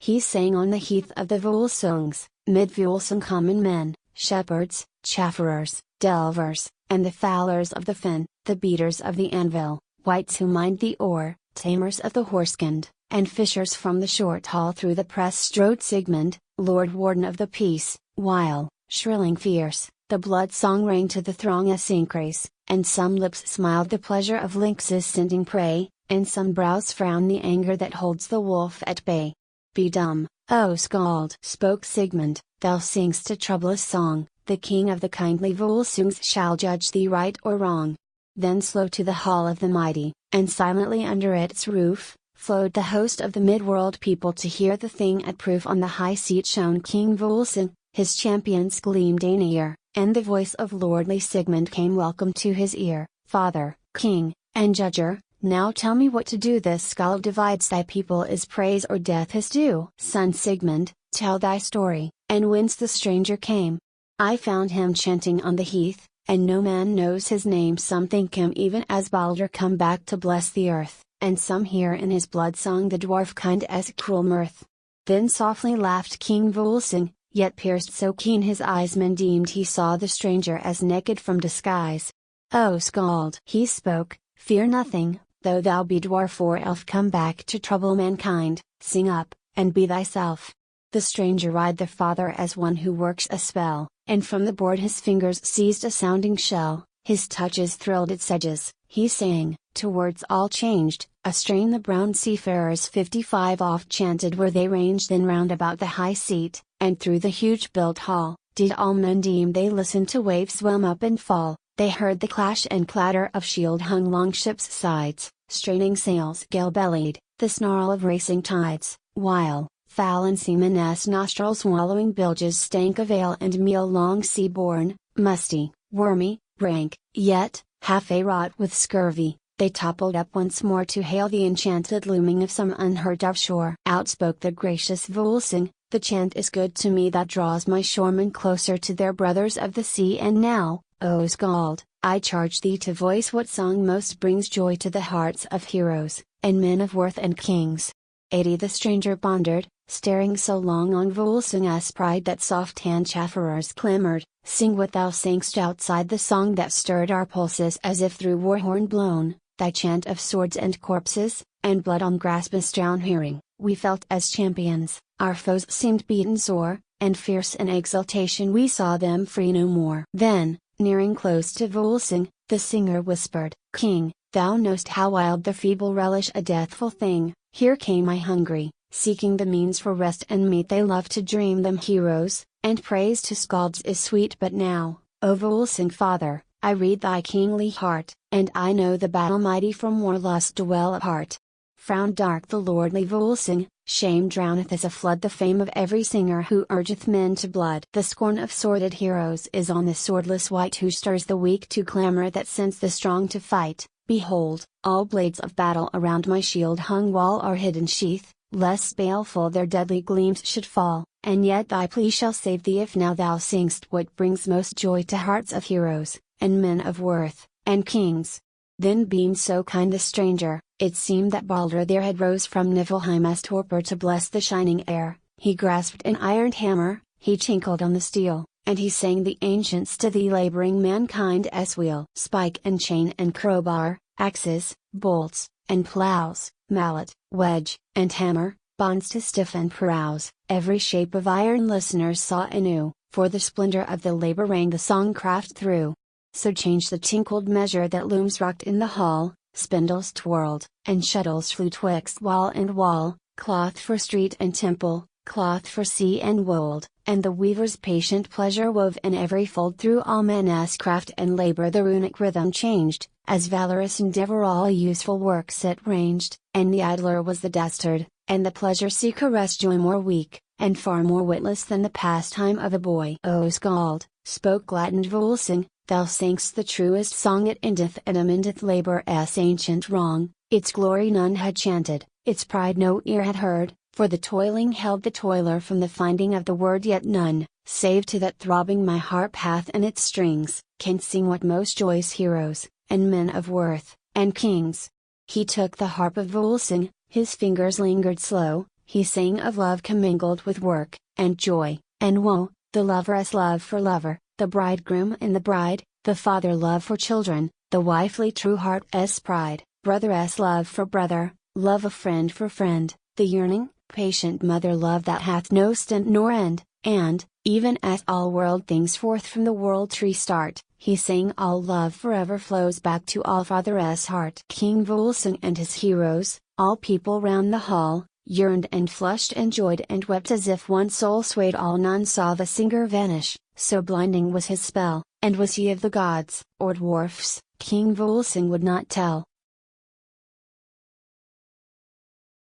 He sang on the heath of the Volsungs, mid Volsung common men, shepherds, chafferers, delvers, and the fowlers of the fen, the beaters of the anvil, wights who mind the oar, tamers of the horseknd, and fishers from the short hall through the press strode Sigmund, Lord Warden of the Peace, while, shrilling fierce, the blood song rang to the throng a synchrase, and some lips smiled the pleasure of lynx's scenting prey, and some brows frowned the anger that holds the wolf at bay. Be dumb, O Skald, spoke Sigmund, thou singst a troublous song, the king of the kindly Volsungs shall judge thee right or wrong. Then slow to the hall of the mighty, and silently under its roof, flowed the host of the mid-world people to hear the thing at proof. On the high seat shone King Volsung, his champions gleamed anear, and the voice of lordly Sigmund came welcome to his ear. Father, king, and judger, now tell me what to do. This Skald divides thy people, is praise or death his due? Son Sigmund, tell thy story, and whence the stranger came. I found him chanting on the heath, and no man knows his name. Some think him even as Balder come back to bless the earth, and some hear in his blood song the dwarf kind as cruel mirth. Then softly laughed King Volsung, yet pierced so keen his eyes men deemed he saw the stranger as naked from disguise. O Skald, he spoke, fear nothing, though thou be dwarf or elf, come back to trouble mankind, sing up, and be thyself. The stranger eyed the father as one who works a spell, and from the board his fingers seized a sounding shell, his touches thrilled its edges, he sang, to words all changed, a strain the brown seafarers 55 oft chanted where they ranged then round about the high seat, and through the huge built hall, did all men deem they listened to waves swim up and fall. They heard the clash and clatter of shield-hung longships' sides, straining sails gale-bellied, the snarl of racing tides, while, foul and seamen-s nostrils wallowing bilges stank of ale and meal. Long sea-borne, musty, wormy, rank, yet, half a-rot with scurvy, they toppled up once more to hail the enchanted looming of some unheard-of shore. Outspoke the gracious Volsung, the chant is good to me that draws my shoremen closer to their brothers of the sea. And now, O Skald, I charge thee to voice what song most brings joy to the hearts of heroes, and men of worth and kings. 80 The stranger pondered, staring so long on Volsung's pride that soft-hand chafferers clamored, sing what thou sangst outside the song that stirred our pulses as if through war horn blown, thy chant of swords and corpses, and blood on grass drown hearing. We felt as champions, our foes seemed beaten sore, and fierce in exultation we saw them free no more. Then, nearing close to Volsung, the singer whispered, King, thou knowst how wild the feeble relish a deathful thing. Here came I hungry, seeking the means for rest and meat. They love to dream them heroes, and praise to Skalds is sweet. But now, O Volsung father, I read thy kingly heart, and I know the battle mighty from war lust dwell apart. Frowned dark the lordly Volsung, shame drowneth as a flood the fame of every singer who urgeth men to blood. The scorn of sordid heroes is on the swordless wight who stirs the weak to clamor that sends the strong to fight. Behold, all blades of battle around my shield-hung wall are hidden sheath, lest baleful their deadly gleams should fall, and yet thy plea shall save thee if now thou singst what brings most joy to hearts of heroes, and men of worth, and kings. Then beamed so kind the stranger, it seemed that Balder there had rose from Niflheim's torpor to bless the shining air. He grasped an iron hammer, he tinkled on the steel, and he sang the ancients to the laboring mankind as wheel. Spike and chain and crowbar, axes, bolts, and plows, mallet, wedge, and hammer, bonds to stiffen prows, every shape of iron listeners saw anew, for the splendor of the labor rang the songcraft through. So changed the tinkled measure that looms rocked in the hall, spindles twirled, and shuttles flew twixt wall and wall, cloth for street and temple, cloth for sea and wold, and the weaver's patient pleasure wove in every fold. Through all men's craft and labor the runic rhythm changed, as valorous endeavor all useful works it ranged, and the idler was the dastard, and the pleasure seeker rest joy more weak, and far more witless than the pastime of a boy. O Skald, spoke gladdened Volsung, thou singst the truest song. It endeth and amendeth labor's ancient wrong, its glory none had chanted, its pride no ear had heard, for the toiling held the toiler from the finding of the word. Yet none, save to that throbbing my harp hath in its strings, can sing what most joys heroes, and men of worth, and kings. He took the harp of Volsung, his fingers lingered slow, he sang of love commingled with work, and joy, and woe, the lover's love for lover, the bridegroom and the bride, the father love for children, the wifely true heart's pride, brother's love for brother, love of friend for friend, the yearning, patient mother love that hath no stint nor end, and, even as all world things forth from the world tree start, he sang all love forever flows back to all father's heart. King Volsung and his heroes, all people round the hall, yearned and flushed and joyed and wept as if one soul swayed all. None saw the singer vanish, so blinding was his spell, and was he of the gods or dwarfs, King Volsung would not tell.